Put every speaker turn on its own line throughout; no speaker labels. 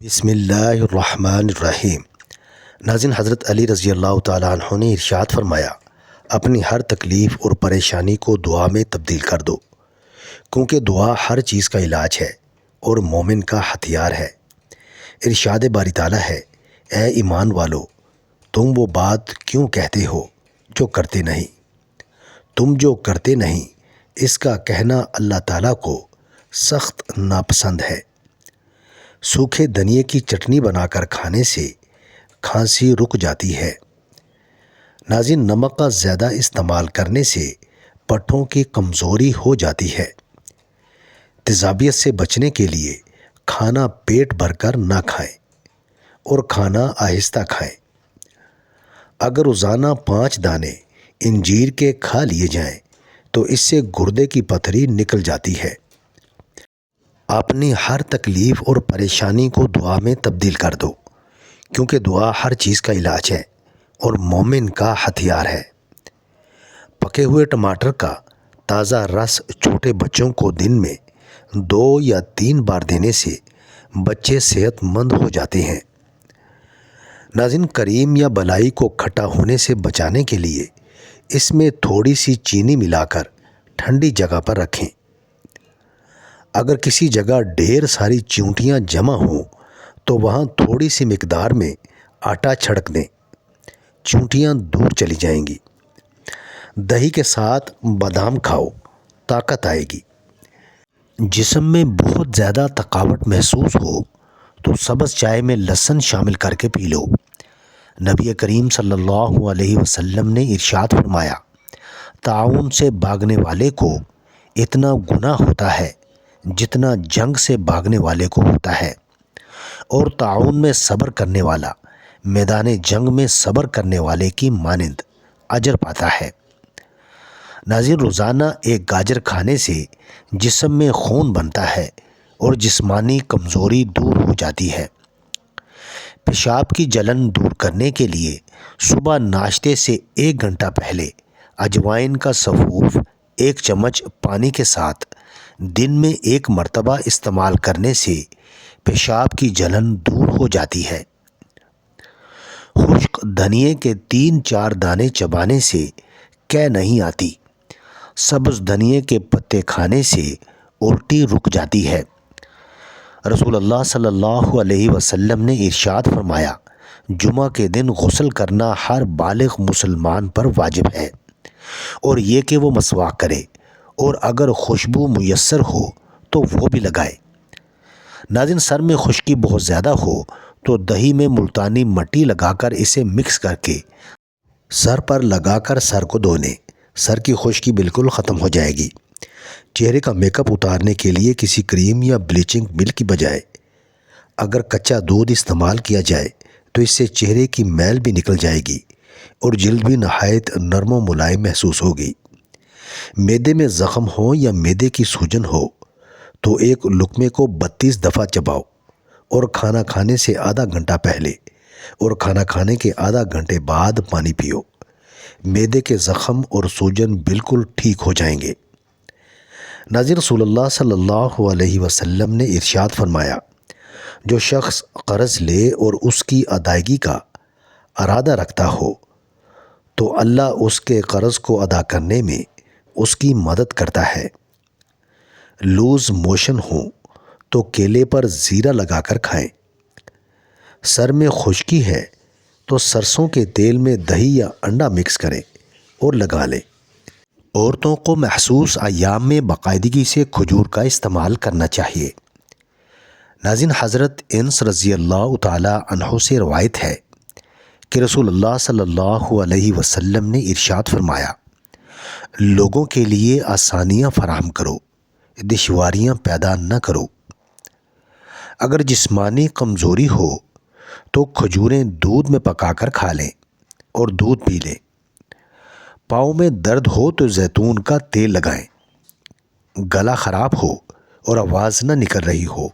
بسم اللہ الرحمن الرحیم۔ ناظرین، حضرت علی رضی اللہ تعالیٰ عنہ نے ارشاد فرمایا، اپنی ہر تکلیف اور پریشانی کو دعا میں تبدیل کر دو، کیونکہ دعا ہر چیز کا علاج ہے اور مومن کا ہتھیار ہے۔ ارشاد باری تعالیٰ ہے، اے ایمان والو، تم وہ بات کیوں کہتے ہو جو کرتے نہیں؟ تم جو کرتے نہیں اس کا کہنا اللہ تعالیٰ کو سخت ناپسند ہے۔ سوکھے دھنیے کی چٹنی بنا کر کھانے سے کھانسی رک جاتی ہے۔ ناظرین، نمک کا زیادہ استعمال کرنے سے پٹھوں کی کمزوری ہو جاتی ہے۔ تیزابیت سے بچنے کے لیے کھانا پیٹ بھر کر نہ کھائیں اور کھانا آہستہ کھائیں۔ اگر روزانہ 5 دانے انجیر کے کھا لیے جائیں تو اس سے گردے کی پتھری نکل جاتی ہے۔ اپنی ہر تکلیف اور پریشانی کو دعا میں تبدیل کر دو، کیونکہ دعا ہر چیز کا علاج ہے اور مومن کا ہتھیار ہے۔ پکے ہوئے ٹماٹر کا تازہ رس چھوٹے بچوں کو دن میں 2 یا 3 بار دینے سے بچے صحت مند ہو جاتے ہیں۔ ناظرین، کریم یا بلائی کو کھٹا ہونے سے بچانے کے لیے اس میں تھوڑی سی چینی ملا کر ٹھنڈی جگہ پر رکھیں۔ اگر کسی جگہ ڈھیر ساری چیونٹیاں جمع ہوں تو وہاں تھوڑی سی مقدار میں آٹا چھڑک دیں، چیونٹیاں دور چلی جائیں گی۔ دہی کے ساتھ بادام کھاؤ، طاقت آئے گی۔ جسم میں بہت زیادہ تھکاوٹ محسوس ہو تو سبز چائے میں لہسن شامل کر کے پی لو۔ نبی کریم صلی اللہ علیہ وسلم نے ارشاد فرمایا، طاعون سے بھاگنے والے کو اتنا گناہ ہوتا ہے جتنا جنگ سے بھاگنے والے کو ہوتا ہے، اور طاعون میں صبر کرنے والا میدان جنگ میں صبر کرنے والے کی مانند اجر پاتا ہے۔ ناظرین، روزانہ 1 گاجر کھانے سے جسم میں خون بنتا ہے اور جسمانی کمزوری دور ہو جاتی ہے۔ پیشاب کی جلن دور کرنے کے لیے صبح ناشتے سے 1 گھنٹہ پہلے اجوائن کا سفوف 1 چمچ پانی کے ساتھ دن میں 1 مرتبہ استعمال کرنے سے پیشاب کی جلن دور ہو جاتی ہے۔ خشک دھنیے کے 3-4 دانے چبانے سے قے نہیں آتی۔ سبز دھنیے کے پتے کھانے سے الٹی رک جاتی ہے۔ رسول اللہ صلی اللہ علیہ وسلم نے ارشاد فرمایا، جمعہ کے دن غسل کرنا ہر بالغ مسلمان پر واجب ہے، اور یہ کہ وہ مسواک کرے، اور اگر خوشبو میسر ہو تو وہ بھی لگائے۔ ناظرین، سر میں خشکی بہت زیادہ ہو تو دہی میں ملتانی مٹی لگا کر اسے مکس کر کے سر پر لگا کر سر کو دھو لیں۔ سر کی خشکی بالکل ختم ہو جائے گی۔ چہرے کا میک اپ اتارنے کے لیے کسی کریم یا بلیچنگ ملک کی بجائے اگر کچا دودھ استعمال کیا جائے تو اس سے چہرے کی میل بھی نکل جائے گی اور جلد بھی نہایت نرم و ملائم محسوس ہوگی۔ معدے میں زخم ہو یا معدے کی سوجن ہو تو 1 لقمے کو 32 دفعہ چباؤ، اور کھانا کھانے سے آدھا گھنٹہ پہلے اور کھانا کھانے کے آدھا گھنٹے بعد پانی پیو۔ معدے کے زخم اور سوجن بالکل ٹھیک ہو جائیں گے۔ ناظرین، رسول اللہ صلی اللہ علیہ وسلم نے ارشاد فرمایا، جو شخص قرض لے اور اس کی ادائیگی کا ارادہ رکھتا ہو تو اللہ اس کے قرض کو ادا کرنے میں اس کی مدد کرتا ہے۔ لوز موشن ہو تو کیلے پر زیرہ لگا کر کھائیں۔ سر میں خشکی ہے تو سرسوں کے تیل میں دہی یا انڈا مکس کریں اور لگا لیں۔ عورتوں کو محسوس ایام میں باقاعدگی سے کھجور کا استعمال کرنا چاہیے۔ ناظرین، حضرت انس رضی اللہ تعالی عنہ سے روایت ہے کہ رسول اللہ صلی اللہ علیہ وسلم نے ارشاد فرمایا، لوگوں کے لیے آسانیاں فراہم کرو، دشواریاں پیدا نہ کرو۔ اگر جسمانی کمزوری ہو تو کھجوریں دودھ میں پکا کر کھا لیں اور دودھ پی لیں۔ پاؤں میں درد ہو تو زیتون کا تیل لگائیں۔ گلا خراب ہو اور آواز نہ نکل رہی ہو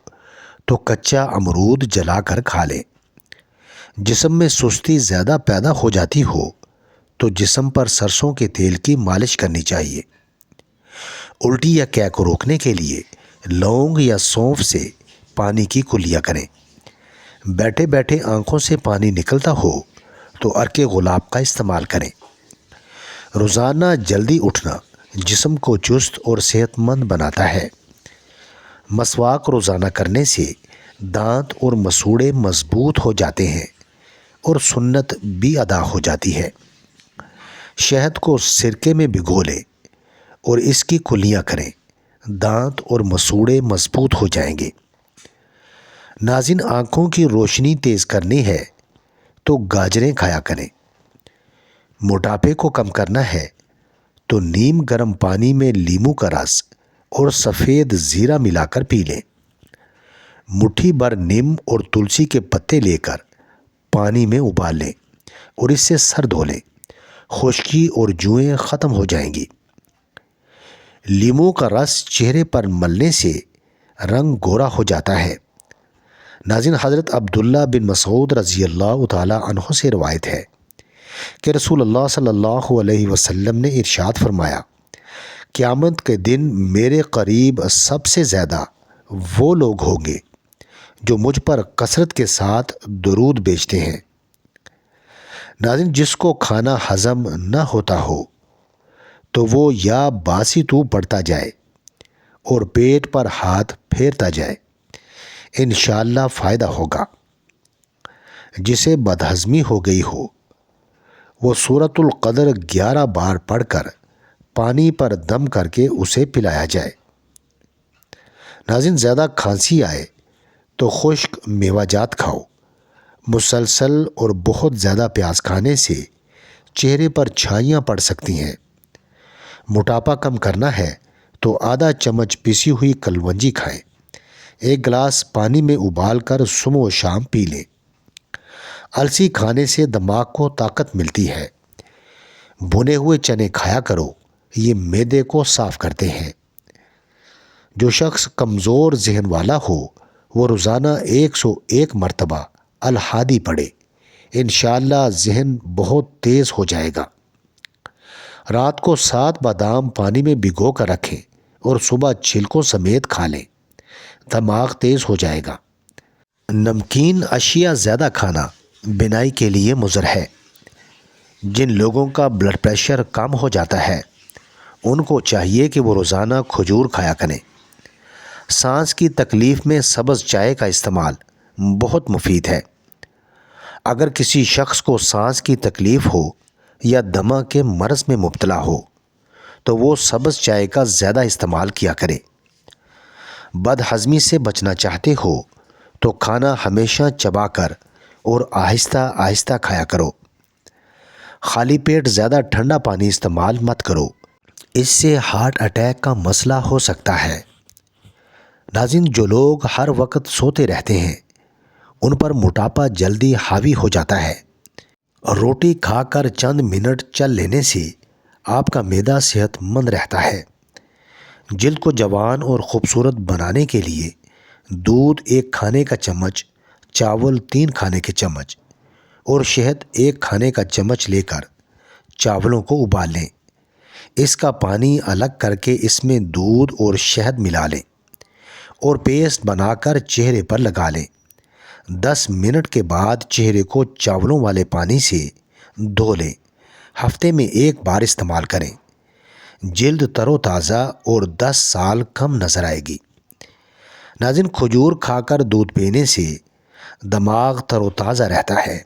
تو کچا امرود جلا کر کھا لیں۔ جسم میں سستی زیادہ پیدا ہو جاتی ہو تو جسم پر سرسوں کے تیل کی مالش کرنی چاہیے۔ الٹی یا قے کو روکنے کے لیے لونگ یا سونف سے پانی کی کلیاں کریں۔ بیٹھے بیٹھے آنکھوں سے پانی نکلتا ہو تو عرق غلاب کا استعمال کریں۔ روزانہ جلدی اٹھنا جسم کو چست اور صحت مند بناتا ہے۔ مسواک روزانہ کرنے سے دانت اور مسوڑے مضبوط ہو جاتے ہیں اور سنت بھی ادا ہو جاتی ہے۔ شہد کو سرکے میں بھگو لیں اور اس کی کلیاں کریں، دانت اور مسوڑے مضبوط ہو جائیں گے۔ ناظرین، آنکھوں کی روشنی تیز کرنی ہے تو گاجریں کھایا کریں۔ موٹاپے کو کم کرنا ہے تو نیم گرم پانی میں لیموں کا رس اور سفید زیرہ ملا کر پی لیں۔ مٹھی بھر نیم اور تلسی کے پتے لے کر پانی میں ابال لیں اور اس سے سر دھو لیں، خشکی اور جوئیں ختم ہو جائیں گی۔ لیموں کا رس چہرے پر ملنے سے رنگ گورا ہو جاتا ہے۔ ناظرین، حضرت عبداللہ بن مسعود رضی اللہ تعالی عنہ سے روایت ہے کہ رسول اللہ صلی اللہ علیہ وسلم نے ارشاد فرمایا، قیامت کے دن میرے قریب سب سے زیادہ وہ لوگ ہوں گے جو مجھ پر کثرت کے ساتھ درود بھیجتے ہیں۔ ناظرین، جس کو کھانا ہضم نہ ہوتا ہو تو وہ یا باسی تو پڑتا جائے اور پیٹ پر ہاتھ پھیرتا جائے، انشاءاللہ فائدہ ہوگا۔ جسے بدہضمی ہو گئی ہو وہ سورۃ القدر 11 بار پڑھ کر پانی پر دم کر کے اسے پلایا جائے۔ ناظرین، زیادہ کھانسی آئے تو خشک میوہ جات کھاؤ۔ مسلسل اور بہت زیادہ پیاز کھانے سے چہرے پر چھائیاں پڑ سکتی ہیں۔ موٹاپا کم کرنا ہے تو آدھا چمچ پیسی ہوئی کلونجی کھائیں۔ 1 گلاس پانی میں ابال کر صبح و شام پی لیں۔ السی کھانے سے دماغ کو طاقت ملتی ہے۔ بھنے ہوئے چنے کھایا کرو، یہ معدے کو صاف کرتے ہیں۔ جو شخص کمزور ذہن والا ہو وہ روزانہ 101 مرتبہ الہادی پڑھے، انشاءاللہ ذہن بہت تیز ہو جائے گا۔ رات کو 7 بادام پانی میں بھگو کر رکھیں اور صبح چھلکوں سمیت کھا لیں، دماغ تیز ہو جائے گا۔ نمکین اشیاء زیادہ کھانا بینائی کے لیے مضر ہے۔ جن لوگوں کا بلڈ پریشر کم ہو جاتا ہے ان کو چاہیے کہ وہ روزانہ کھجور کھایا کریں۔ سانس کی تکلیف میں سبز چائے کا استعمال بہت مفید ہے۔ اگر کسی شخص کو سانس کی تکلیف ہو یا دمہ کے مرض میں مبتلا ہو تو وہ سبز چائے کا زیادہ استعمال کیا کرے۔ بد ہضمی سے بچنا چاہتے ہو تو کھانا ہمیشہ چبا کر اور آہستہ آہستہ کھایا کرو۔ خالی پیٹ زیادہ ٹھنڈا پانی استعمال مت کرو، اس سے ہارٹ اٹیک کا مسئلہ ہو سکتا ہے۔ ناظرین، جو لوگ ہر وقت سوتے رہتے ہیں ان پر موٹاپا جلدی حاوی ہو جاتا ہے۔ روٹی کھا کر چند منٹ چل لینے سے آپ کا معدہ صحت مند رہتا ہے۔ جلد کو جوان اور خوبصورت بنانے کے لیے دودھ 1 کھانے کا چمچ، چاول 3 کھانے کے چمچ اور شہد 1 کھانے کا چمچ لے کر چاولوں کو ابال لیں۔ اس کا پانی الگ کر کے اس میں دودھ اور شہد ملا لیں اور پیسٹ بنا کر چہرے پر لگا لیں۔ 10 منٹ کے بعد چہرے کو چاولوں والے پانی سے دھو لیں۔ ہفتے میں 1 بار استعمال کریں۔ جلد تر و تازہ اور 10 سال کم نظر آئے گی۔ ناظرین، کھجور کھا کر دودھ پینے سے دماغ تر و تازہ رہتا ہے۔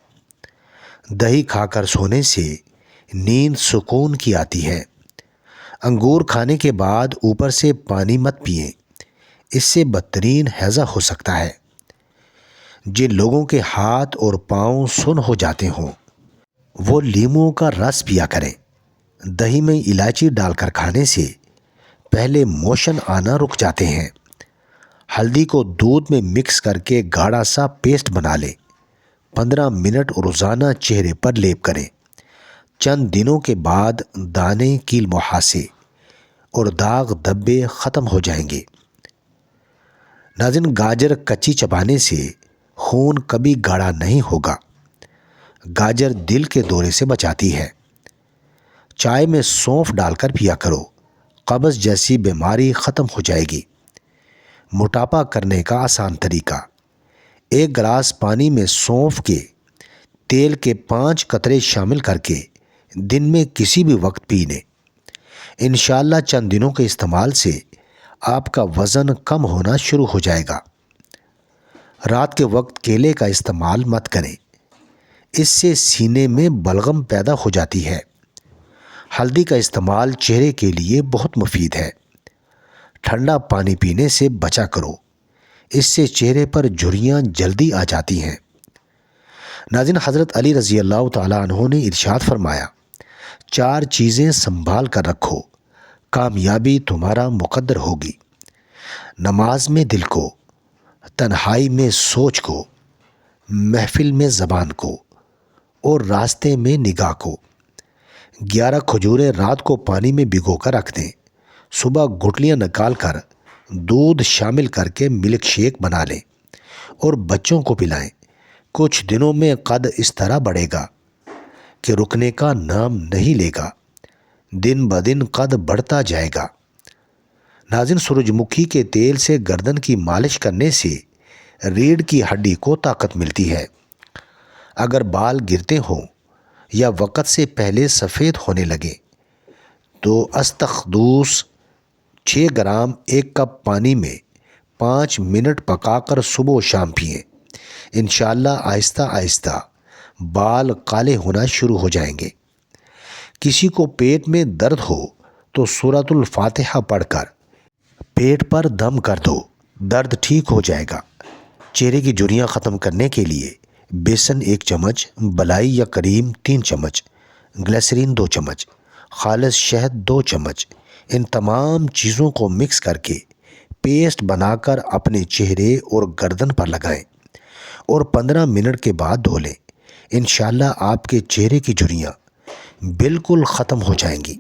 دہی کھا کر سونے سے نیند سکون کی آتی ہے۔ انگور کھانے کے بعد اوپر سے پانی مت پئیں، اس سے بدترین ہیضہ ہو سکتا ہے۔ جن لوگوں کے ہاتھ اور پاؤں سن ہو جاتے ہوں وہ لیموں کا رس پیا کریں۔ دہی میں الائچی ڈال کر کھانے سے پہلے موشن آنا رک جاتے ہیں۔ ہلدی کو دودھ میں مکس کر کے گاڑھا سا پیسٹ بنا لیں۔ 15 منٹ روزانہ چہرے پر لیپ کریں۔ چند دنوں کے بعد دانے، کیل مہاسے اور داغ دھبے ختم ہو جائیں گے۔ ناظرین، گاجر کچی چبانے سے خون کبھی گاڑھا نہیں ہوگا۔ گاجر دل کے دورے سے بچاتی ہے۔ چائے میں سونف ڈال کر پیا کرو، قبض جیسی بیماری ختم ہو جائے گی۔ موٹاپا کرنے کا آسان طریقہ: 1 گلاس پانی میں سونف کے تیل کے 5 قطرے شامل کر کے دن میں کسی بھی وقت پی لیں۔ انشاءاللہ چند دنوں کے استعمال سے آپ کا وزن کم ہونا شروع ہو جائے گا۔ رات کے وقت کیلے کا استعمال مت کریں، اس سے سینے میں بلغم پیدا ہو جاتی ہے۔ ہلدی کا استعمال چہرے کے لیے بہت مفید ہے۔ ٹھنڈا پانی پینے سے بچا کرو، اس سے چہرے پر جھریاں جلدی آ جاتی ہیں۔ ناظرین، حضرت علی رضی اللہ تعالیٰ عنہ نے ارشاد فرمایا، 4 چیزیں سنبھال کر رکھو، کامیابی تمہارا مقدر ہوگی۔ نماز میں دل کو، تنہائی میں سوچ کو، محفل میں زبان کو، اور راستے میں نگاہ کو۔ 11 کھجوریں رات کو پانی میں بھگو کر رکھ دیں، صبح گٹلیاں نکال کر دودھ شامل کر کے ملک شیک بنا لیں اور بچوں کو پلائیں۔ کچھ دنوں میں قد اس طرح بڑھے گا کہ رکنے کا نام نہیں لے گا، دن بدن قد بڑھتا جائے گا۔ ناظرین، سورج مکھی کے تیل سے گردن کی مالش کرنے سے ریڑھ کی ہڈی کو طاقت ملتی ہے۔ اگر بال گرتے ہوں یا وقت سے پہلے سفید ہونے لگے تو استخدوس 6 گرام 1 کپ پانی میں 5 منٹ پکا کر صبح و شام پئیں۔ انشاءاللہ آہستہ آہستہ بال کالے ہونا شروع ہو جائیں گے۔ کسی کو پیٹ میں درد ہو تو سورۃ الفاتحہ پڑھ کر پیٹ پر دم کر دو، درد ٹھیک ہو جائے گا۔ چہرے کی جھریاں ختم کرنے کے لیے بیسن 1 چمچ، بلائی یا کریم 3 چمچ، گلیسرین 2 چمچ، خالص شہد 2 چمچ، ان تمام چیزوں کو مکس کر کے پیسٹ بنا کر اپنے چہرے اور گردن پر لگائیں اور 15 منٹ کے بعد دھو لیں۔ انشاءاللہ آپ کے چہرے کی جھریاں بالکل ختم ہو جائیں گی۔